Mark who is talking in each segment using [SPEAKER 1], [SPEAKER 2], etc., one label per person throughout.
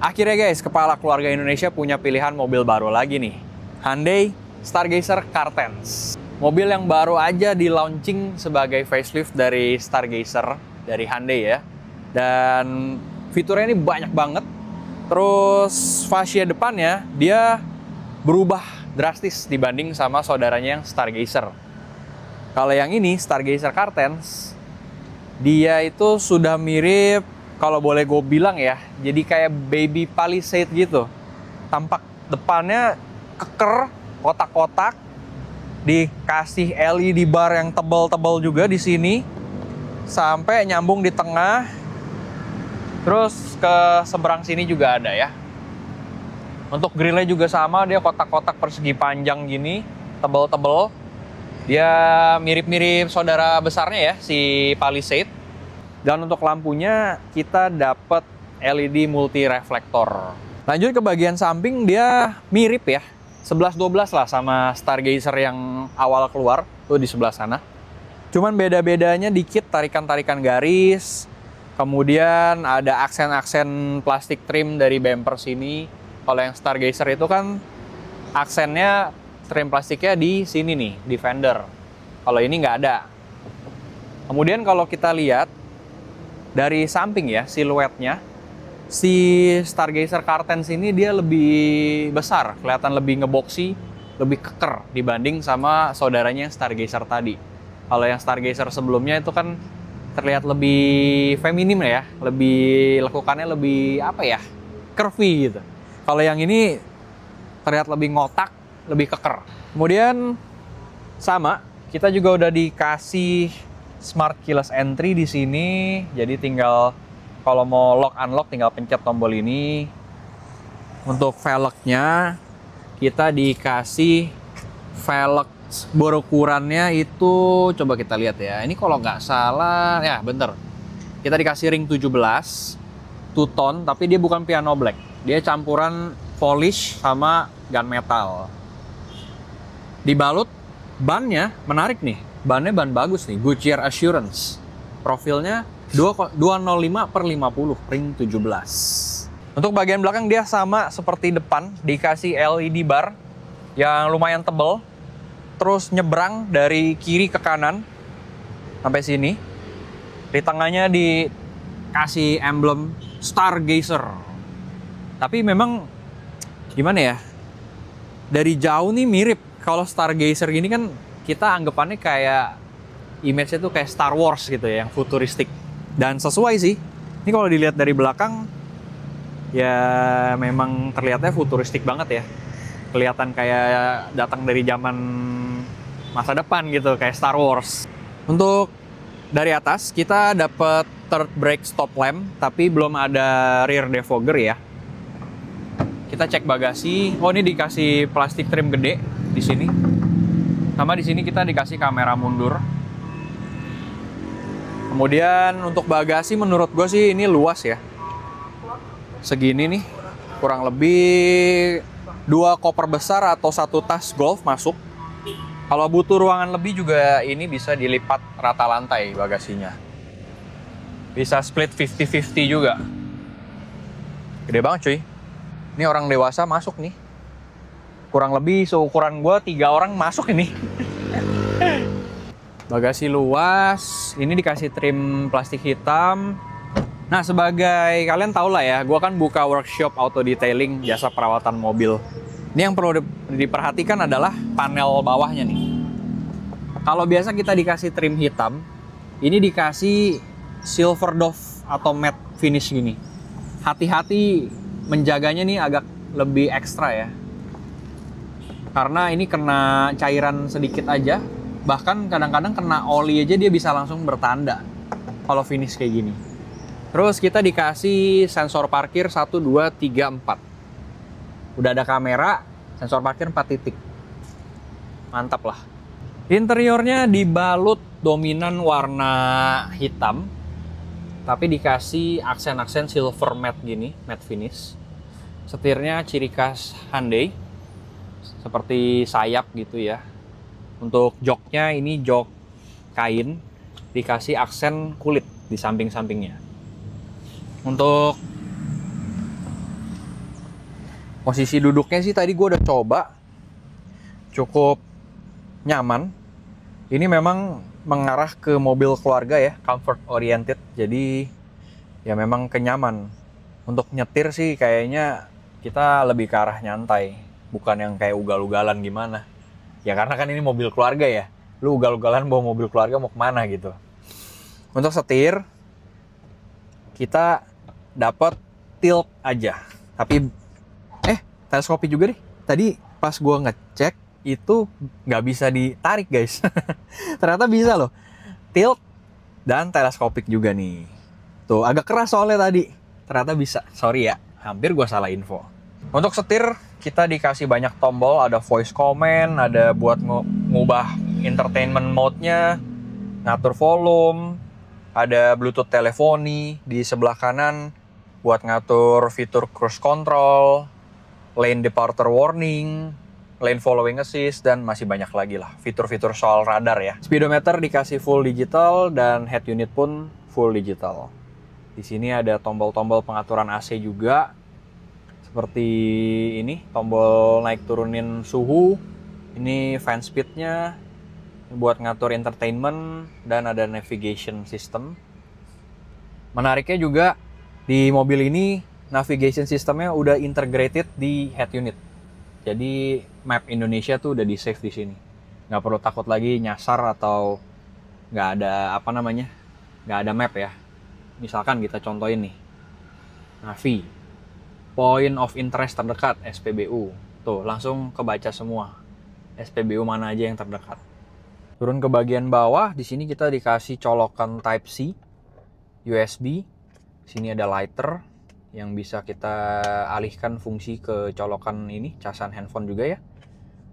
[SPEAKER 1] Akhirnya guys, kepala keluarga Indonesia punya pilihan mobil baru lagi nih. Hyundai Stargazer Car-Tense. Mobil yang baru aja di launching sebagai facelift dari Stargazer dari Hyundai ya. Dan fiturnya ini banyak banget. Terus fascia depannya dia berubah drastis dibanding sama saudaranya yang Stargazer. Kalau yang ini Stargazer Car-Tense, dia itu sudah mirip, kalau boleh gue bilang ya, jadi kayak baby Palisade gitu. Tampak depannya keker, kotak-kotak, dikasih LED bar yang tebal-tebal juga di sini, sampai nyambung di tengah. Terus ke seberang sini juga ada ya. Untuk grillnya juga sama, dia kotak-kotak persegi panjang gini, tebal-tebal. Dia mirip-mirip saudara besarnya ya, si Palisade. Dan untuk lampunya kita dapat LED multi reflektor. Lanjut ke bagian samping, dia mirip ya, 11-12 lah sama Stargazer yang awal keluar tuh di sebelah sana. Cuman beda-bedanya dikit tarikan-tarikan garis. Kemudian ada aksen-aksen plastik trim dari bumper sini. Kalau yang Stargazer itu kan aksennya trim plastiknya di sini nih, di fender. Kalau ini nggak ada. Kemudian kalau kita lihat dari samping ya, siluetnya, si Stargazer Car-Tense ini dia lebih besar, kelihatan lebih ngeboxy, lebih keker dibanding sama saudaranya yang Stargazer tadi. Kalau yang Stargazer sebelumnya itu kan terlihat lebih feminim ya, lebih lekukannya lebih apa ya, curvy gitu. Kalau yang ini terlihat lebih ngotak, lebih keker. Kemudian sama, kita juga udah dikasih Smart Keyless Entry di sini. Jadi tinggal kalau mau lock unlock tinggal pencet tombol ini. Untuk velgnya kita dikasih velg berukurannya itu, coba kita lihat ya. Ini kalau nggak salah ya, bener. Kita dikasih ring 17 two tone, tapi dia bukan piano black. Dia campuran polish sama gunmetal. Dibalut bannya menarik nih. Bannya ban bagus nih, Goodyear Assurance. Profilnya 205/50, ring 17. Untuk bagian belakang dia sama seperti depan, dikasih LED bar yang lumayan tebal. Terus nyebrang dari kiri ke kanan sampai sini. Di tengahnya dikasih emblem Stargazer. Tapi memang gimana ya? Dari jauh nih mirip. Kalau Stargazer gini kan kita anggapannya kayak image-nya tuh kayak Star Wars gitu ya, yang futuristik. Dan sesuai sih. Ini kalau dilihat dari belakang, ya memang terlihatnya futuristik banget ya. Kelihatan kayak datang dari zaman masa depan gitu, kayak Star Wars. Untuk dari atas, kita dapat third brake stop lamp, tapi belum ada rear defogger ya. Kita cek bagasi. Oh, ini dikasih plastik trim gede di sini. Sama di sini kita dikasih kamera mundur. Kemudian untuk bagasi menurut gue sih ini luas ya. Segini nih, kurang lebih 2 koper besar atau 1 tas golf masuk. Kalau butuh ruangan lebih juga ini bisa dilipat rata lantai bagasinya. Bisa split 50-50 juga. Gede banget cuy. Ini orang dewasa masuk nih. Kurang lebih seukuran gue 3 orang masuk ini. Bagasi luas. Ini dikasih trim plastik hitam. Nah, sebagai kalian tau lah ya, gue kan buka workshop auto detailing jasa perawatan mobil. Ini yang perlu diperhatikan adalah panel bawahnya nih. Kalau biasa kita dikasih trim hitam, ini dikasih silver dove atau matte finish gini. Hati-hati menjaganya nih agak lebih ekstra ya. Karena ini kena cairan sedikit aja, bahkan kadang-kadang kena oli aja dia bisa langsung bertanda kalau finish kayak gini. Terus kita dikasih sensor parkir 1, 2, 3, 4. Udah ada kamera, sensor parkir 4 titik. Mantap lah. Interiornya dibalut dominan warna hitam, tapi dikasih aksen-aksen silver matte gini, matte finish. Setirnya ciri khas Hyundai, seperti sayap gitu ya. Untuk joknya ini jok kain, dikasih aksen kulit di samping-sampingnya. Untuk Posisi duduknya sih tadi gue udah coba, cukup nyaman. Ini memang mengarah ke mobil keluarga ya, comfort oriented. Jadi ya memang kenyaman. Untuk nyetir sih kayaknya kita lebih ke arah nyantai, bukan yang kayak ugal-ugalan gimana. Ya karena kan ini mobil keluarga ya, lu ugal-ugalan bawa mobil keluarga mau kemana gitu. Untuk setir, kita dapat tilt aja. Tapi, teleskopik juga deh. Tadi pas gua ngecek, itu nggak bisa ditarik guys. Ternyata bisa loh. Tilt dan teleskopik juga nih. Tuh, agak keras soalnya tadi. Ternyata bisa. Sorry ya, hampir gua salah info. Untuk setir, kita dikasih banyak tombol. Ada voice command, ada buat ngubah entertainment mode-nya, ngatur volume, ada Bluetooth teleponi di sebelah kanan buat ngatur fitur cruise control, lane departure warning, lane following assist, dan masih banyak lagi lah fitur-fitur soal radar ya. Speedometer dikasih full digital dan head unit pun full digital. Di sini ada tombol-tombol pengaturan AC juga. Seperti ini, tombol naik turunin suhu. Ini fan speed-nya buat ngatur entertainment dan ada navigation system. Menariknya juga di mobil ini navigation systemnya udah integrated di head unit. Jadi map Indonesia tuh udah di save di sini. Nggak perlu takut lagi nyasar atau nggak ada nggak ada map ya. Misalkan kita contohin nih, Navi, point of interest terdekat SPBU, tuh langsung kebaca semua SPBU mana aja yang terdekat. Turun ke bagian bawah, di sini kita dikasih colokan Type C, USB. Sini ada lighter yang bisa kita alihkan fungsi ke colokan ini, casan handphone juga ya.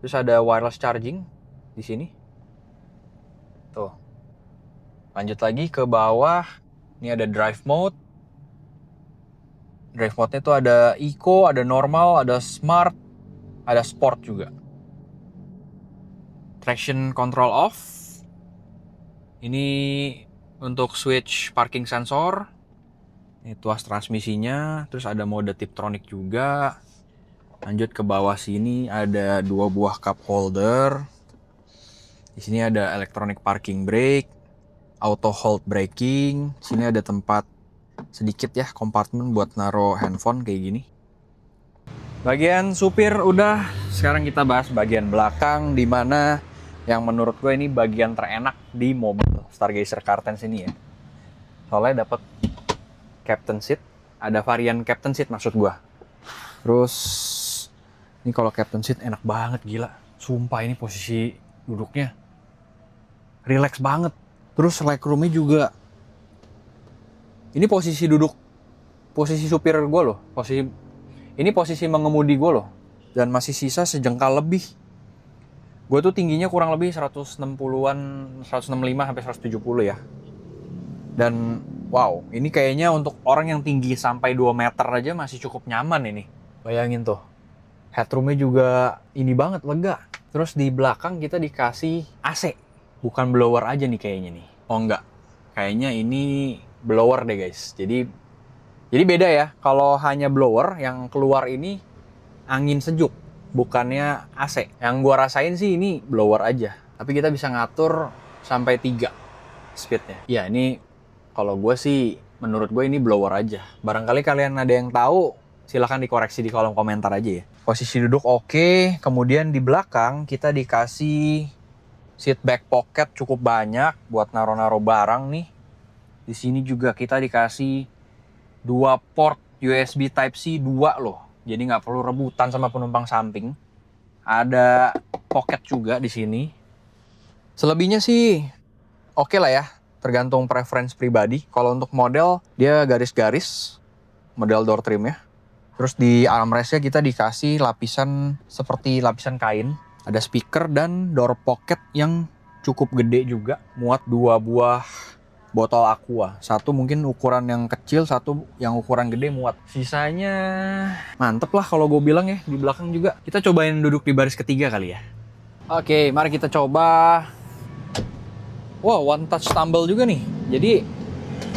[SPEAKER 1] Terus ada wireless charging di sini. Tuh. Lanjut lagi ke bawah, ini ada drive mode. Drive mode-nya tuh ada eco, ada normal, ada smart, ada sport juga. Traction control off. Ini untuk switch parking sensor. Ini tuas transmisinya, terus ada mode Tiptronic juga. Lanjut ke bawah sini ada 2 buah cup holder. Di sini ada electronic parking brake, auto hold braking. Sini ada tempat sedikit ya, kompartemen buat naruh handphone kayak gini. Bagian supir udah, sekarang kita bahas bagian belakang, di mana yang menurut gue ini bagian terenak di mobil Stargazer Cartens ini ya. Soalnya dapat captain seat, ada varian captain seat maksud gue. Terus ini kalau captain seat enak banget, gila. Sumpah ini posisi duduknya relax banget. Terus legroomnya juga. Ini posisi duduk, posisi supir gue loh. Ini posisi mengemudi gue loh. Dan masih sisa sejengkal lebih. Gue tuh tingginya kurang lebih 160-an, 165 sampai 170 ya. Dan wow, ini kayaknya untuk orang yang tinggi sampai 2 meter aja masih cukup nyaman ini. Bayangin tuh, headroomnya juga ini banget, lega. Terus di belakang kita dikasih AC. Bukan blower aja nih kayaknya nih. Oh enggak, kayaknya ini blower deh guys. Jadi beda ya, kalau hanya blower yang keluar ini angin sejuk, bukannya AC. Yang gua rasain sih ini blower aja. Tapi kita bisa ngatur sampai 3 speednya. Ya ini kalau gue sih, menurut gue ini blower aja. Barangkali kalian ada yang tahu, silahkan dikoreksi di kolom komentar aja ya. Posisi duduk oke. Kemudian di belakang kita dikasih seat back pocket cukup banyak buat naro-naro barang nih. Di sini juga kita dikasih 2 port USB Type-C 2 loh. Jadi nggak perlu rebutan sama penumpang samping. Ada pocket juga di sini. Selebihnya sih oke lah ya. Tergantung preference pribadi. Kalau untuk model, dia garis-garis. Model door trim ya. Terus di armrestnya kita dikasih lapisan seperti lapisan kain. Ada speaker dan door pocket yang cukup gede juga. Muat 2 buah botol aqua. Satu mungkin ukuran yang kecil, satu yang ukuran gede muat. Sisanya mantep lah kalau gue bilang ya. Di belakang juga. Kita cobain duduk di baris ketiga kali ya. Oke, mari kita coba. Wow, one touch tumble juga nih. Jadi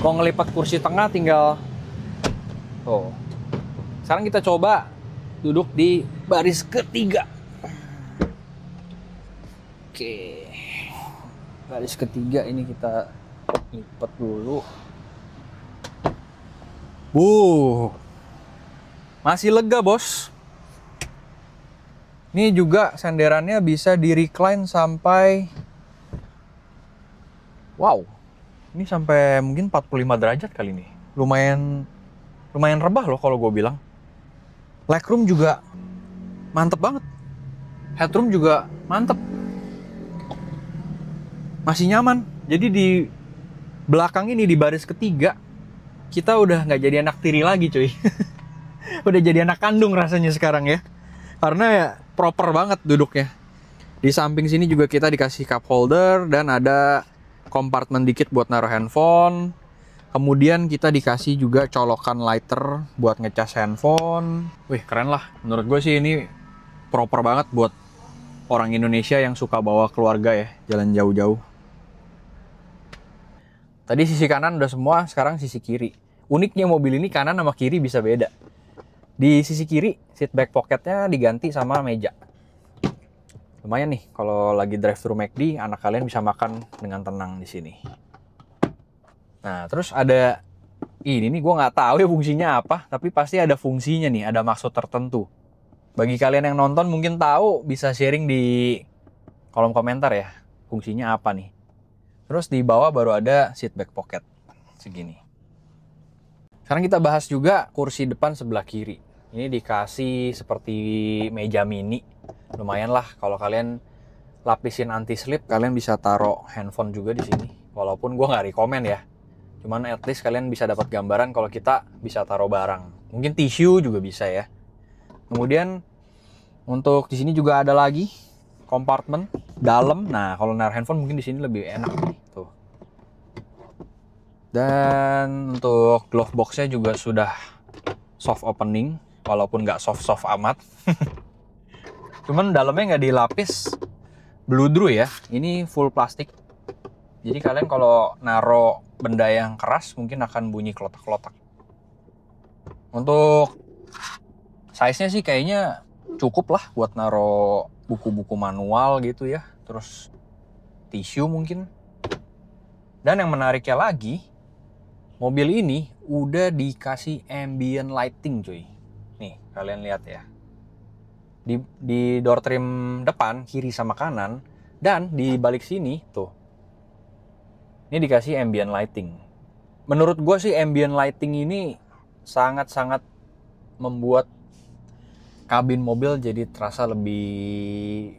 [SPEAKER 1] kalau ngelipat kursi tengah tinggal. Oh. Sekarang kita coba duduk di baris ketiga. Oke. Baris ketiga ini kita lipat dulu. Masih lega, Bos. Ini juga senderannya bisa di recline sampai ini sampai mungkin 45 derajat kali ini. Lumayan rebah loh kalau gue bilang. Legroom juga mantep banget. Headroom juga mantep. Masih nyaman. Jadi di belakang ini di baris ketiga kita udah nggak jadi anak tiri lagi, cuy. Udah jadi anak kandung rasanya sekarang ya. Karena ya proper banget duduknya. Di samping sini juga kita dikasih cup holder dan ada kompartemen dikit buat naruh handphone. Kemudian kita dikasih juga colokan lighter buat ngecas handphone. Wih, keren lah. Menurut gue sih ini proper banget buat orang Indonesia yang suka bawa keluarga ya, jalan jauh-jauh. Tadi sisi kanan udah semua, sekarang sisi kiri. Uniknya mobil ini kanan sama kiri bisa beda. Di sisi kiri, seat back pocketnya diganti sama meja. Lumayan nih, kalau lagi drive-thru McD, anak kalian bisa makan dengan tenang di sini. Nah, terus ada ini nih, gue nggak tahu ya fungsinya apa, tapi pasti ada fungsinya nih, ada maksud tertentu. Bagi kalian yang nonton mungkin tahu, bisa sharing di kolom komentar ya, fungsinya apa nih. Terus di bawah baru ada seat back pocket, segini. Sekarang kita bahas juga kursi depan sebelah kiri. Ini dikasih seperti meja mini. Lumayan lah kalau kalian lapisin anti slip, kalian bisa taruh handphone juga di sini. Walaupun gue nggak rekomen ya. Cuman at least kalian bisa dapat gambaran kalau kita bisa taruh barang. Mungkin tisu juga bisa ya. Kemudian untuk di sini juga ada lagi kompartemen dalam. Nah, kalau naruh handphone mungkin di sini lebih enak nih, tuh. Dan untuk glove box-nya juga sudah soft opening, walaupun nggak soft-soft amat. Cuman dalamnya nggak dilapis bludru ya. Ini full plastik. Jadi kalian kalau naro benda yang keras mungkin akan bunyi kelotak-kelotak. Untuk size-nya sih kayaknya cukup lah buat naro buku-buku manual gitu ya. Terus tisu mungkin. Dan yang menariknya lagi, mobil ini udah dikasih ambient lighting, cuy. Nih, kalian lihat ya. Di door trim depan, kiri sama kanan, dan di balik sini, tuh. Ini dikasih ambient lighting. Menurut gue sih ambient lighting ini sangat-sangat membuat kabin mobil jadi terasa lebih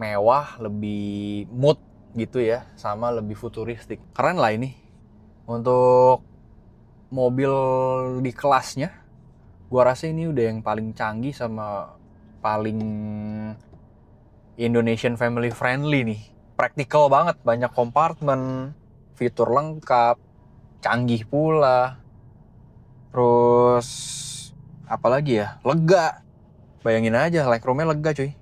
[SPEAKER 1] mewah, lebih mood gitu ya, sama lebih futuristik. Keren lah ini. Untuk mobil di kelasnya, gue rasa ini udah yang paling canggih sama paling Indonesian family friendly nih. Praktikal banget, banyak kompartemen, fitur lengkap, canggih pula. Terus apalagi ya? Lega. Bayangin aja, legroomnya lega, cuy.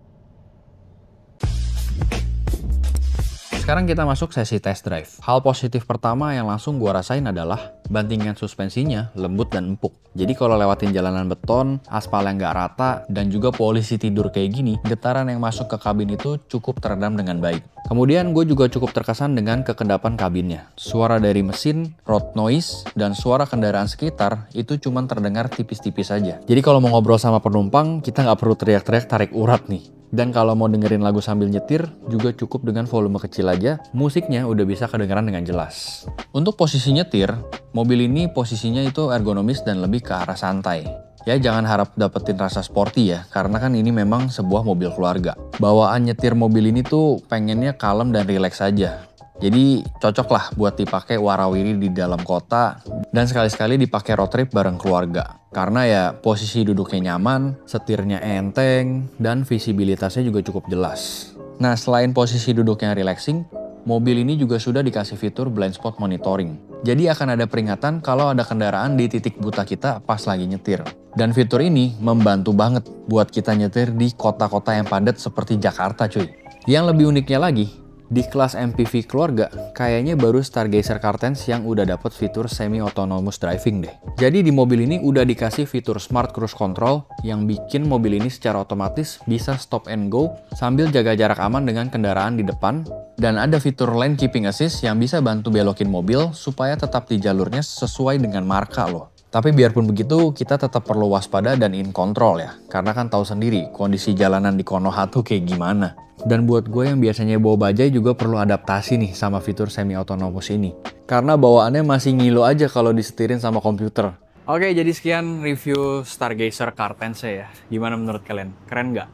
[SPEAKER 1] Sekarang kita masuk sesi test drive. Hal positif pertama yang langsung gua rasain adalah bantingan suspensinya lembut dan empuk. Jadi kalau lewatin jalanan beton, aspal yang nggak rata, dan juga polisi tidur kayak gini, getaran yang masuk ke kabin itu cukup teredam dengan baik. Kemudian gue juga cukup terkesan dengan kekendapan kabinnya. Suara dari mesin, road noise, dan suara kendaraan sekitar itu cuma terdengar tipis-tipis saja. Jadi kalau mau ngobrol sama penumpang, kita nggak perlu teriak-teriak tarik urat nih. Dan kalau mau dengerin lagu sambil nyetir, juga cukup dengan volume kecil aja, musiknya udah bisa kedengeran dengan jelas. Untuk posisi nyetir, mobil ini posisinya itu ergonomis dan lebih ke arah santai. Ya jangan harap dapetin rasa sporty ya, karena kan ini memang sebuah mobil keluarga. Bawaan nyetir mobil ini tuh pengennya kalem dan rileks aja. Jadi cocok lah buat dipakai warawiri di dalam kota dan sekali-sekali dipakai road trip bareng keluarga. Karena ya posisi duduknya nyaman, setirnya enteng, dan visibilitasnya juga cukup jelas. Nah selain posisi duduk yang relaxing, mobil ini juga sudah dikasih fitur blind spot monitoring. Jadi akan ada peringatan kalau ada kendaraan di titik buta kita pas lagi nyetir. Dan fitur ini membantu banget buat kita nyetir di kota-kota yang padat seperti Jakarta cuy. Yang lebih uniknya lagi, Di kelas MPV keluarga, kayaknya baru Stargazer Cartens yang udah dapat fitur semi-autonomous driving deh. Jadi di mobil ini udah dikasih fitur Smart Cruise Control yang bikin mobil ini secara otomatis bisa stop and go sambil jaga jarak aman dengan kendaraan di depan. Dan ada fitur Lane Keeping Assist yang bisa bantu belokin mobil supaya tetap di jalurnya sesuai dengan marka loh. Tapi biarpun begitu, kita tetap perlu waspada dan in control ya. Karena kan tahu sendiri kondisi jalanan di Konoha tuh kayak gimana. Dan buat gue yang biasanya bawa bajai juga perlu adaptasi nih sama fitur semi-autonomous ini. Karena bawaannya masih ngilu aja kalau disetirin sama komputer. Oke, jadi sekian review Stargazer Cartens ya. Gimana menurut kalian? Keren nggak?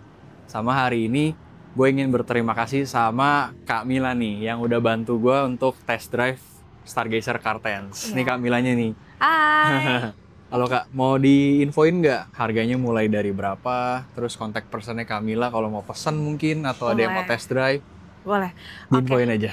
[SPEAKER 1] Sama hari ini, gue ingin berterima kasih sama Kak Mila nih, yang udah bantu gue untuk test drive Stargazer Cartens. Nih Kak Milanya nih.
[SPEAKER 2] Hai.
[SPEAKER 1] Halo Kak, mau diinfoin nggak harganya mulai dari berapa? Terus kontak personnya Kamila kalau mau pesan mungkin, atau ada yang mau test drive?
[SPEAKER 2] Boleh.
[SPEAKER 1] Diinfoin aja.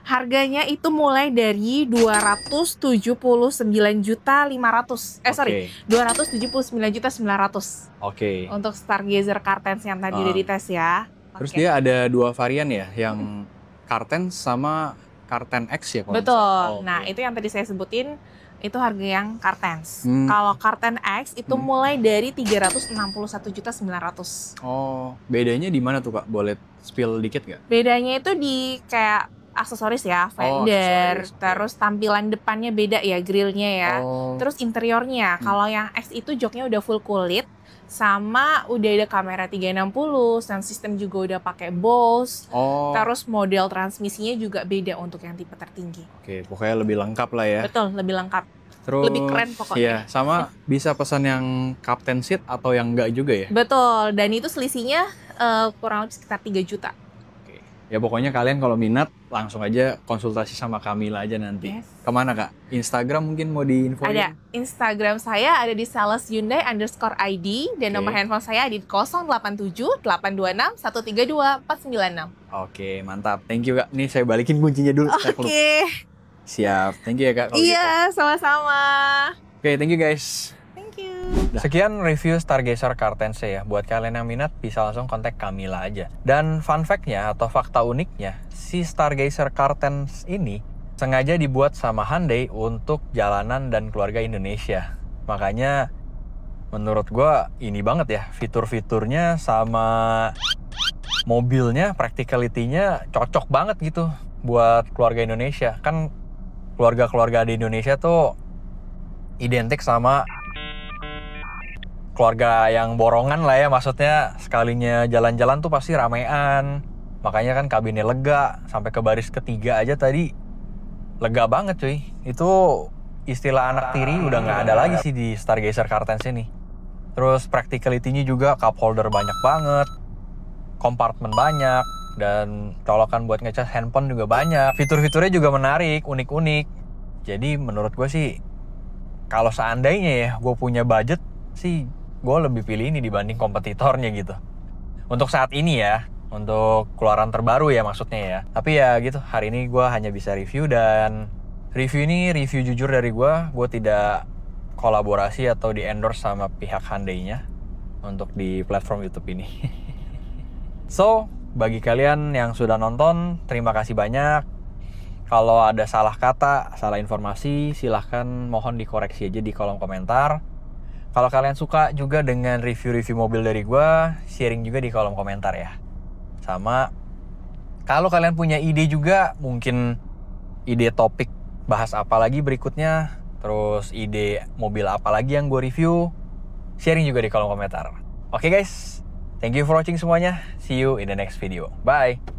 [SPEAKER 2] Harganya itu mulai dari 279.500. Sorry, 279.900.
[SPEAKER 1] Oke.
[SPEAKER 2] Untuk Stargazer Cartens yang tadi udah dites ya.
[SPEAKER 1] Terus dia ada dua varian ya, yang Cartens sama Carten X ya?
[SPEAKER 2] Betul. Nah, itu yang tadi saya sebutin, itu harga yang Cartens. Kalau Carten X itu mulai dari 361.900.
[SPEAKER 1] Oh, bedanya di mana tuh Kak? Boleh spill dikit nggak?
[SPEAKER 2] Bedanya itu di kayak aksesoris ya, fender, terus tampilan depannya beda ya, grillnya ya, terus interiornya. Kalau yang X itu joknya udah full kulit, sama udah ada kamera 360, sound system juga udah pakai Bose, terus model transmisinya juga beda untuk yang tipe tertinggi.
[SPEAKER 1] Oke, pokoknya lebih lengkap lah ya.
[SPEAKER 2] Betul, lebih lengkap.
[SPEAKER 1] Terus,
[SPEAKER 2] lebih keren pokoknya.
[SPEAKER 1] Iya, sama bisa pesan yang Captain Seat atau yang enggak juga ya?
[SPEAKER 2] Betul, dan itu selisihnya kurang lebih sekitar 3 juta.
[SPEAKER 1] Oke. Ya pokoknya kalian kalau minat langsung aja konsultasi sama Kamila aja nanti.
[SPEAKER 2] Yes.
[SPEAKER 1] Kemana Kak? Instagram mungkin mau diinfoin?
[SPEAKER 2] Ada. Instagram saya ada di saleshyundai_id dan nomor handphone saya ada di 087 826 132 496.
[SPEAKER 1] Oke, mantap. Thank you Kak. Nih saya balikin kuncinya dulu.
[SPEAKER 2] Oke.
[SPEAKER 1] Siap. Thank you ya Kak.
[SPEAKER 2] Iya, sama-sama.
[SPEAKER 1] Oke, thank you guys.
[SPEAKER 2] Thank you.
[SPEAKER 1] Sekian review Stargazer Cartens ya. Buat kalian yang minat bisa langsung kontak Kamila aja. Dan fun fact-nya atau fakta uniknya, si Stargazer Cartens ini sengaja dibuat sama Hyundai untuk jalanan dan keluarga Indonesia. Makanya menurut gua ini banget ya, fitur-fiturnya sama mobilnya, practicality-nya cocok banget gitu buat keluarga Indonesia. Kan keluarga-keluarga di Indonesia tuh identik sama keluarga yang borongan lah ya, maksudnya sekalinya jalan-jalan tuh pasti ramean. Makanya kan kabinnya lega, sampai ke baris ketiga aja tadi lega banget cuy. Itu istilah anak tiri udah nggak ada lagi sih di Stargazer Cartens ini. Terus practicality-nya juga, cup holder banyak banget, kompartemen banyak, dan colokan buat ngecas handphone juga banyak. Fitur-fiturnya juga menarik, unik-unik. Jadi menurut gue sih, kalau seandainya ya gue punya budget sih, gue lebih pilih ini dibanding kompetitornya gitu. Untuk saat ini ya, untuk keluaran terbaru ya maksudnya ya. Tapi ya gitu, hari ini gue hanya bisa review, dan review ini review jujur dari gue. Gue tidak kolaborasi atau di endorse sama pihak Hyundai-nya untuk di platform YouTube ini. So, bagi kalian yang sudah nonton, terima kasih banyak. Kalau ada salah kata, salah informasi, silahkan mohon dikoreksi aja di kolom komentar. Kalau kalian suka juga dengan review-review mobil dari gue, sharing juga di kolom komentar ya. Sama, kalau kalian punya ide juga, mungkin ide topik bahas apa lagi berikutnya, terus ide mobil apa lagi yang gue review, sharing juga di kolom komentar. Oke guys, thank you for watching semuanya. See you in the next video. Bye!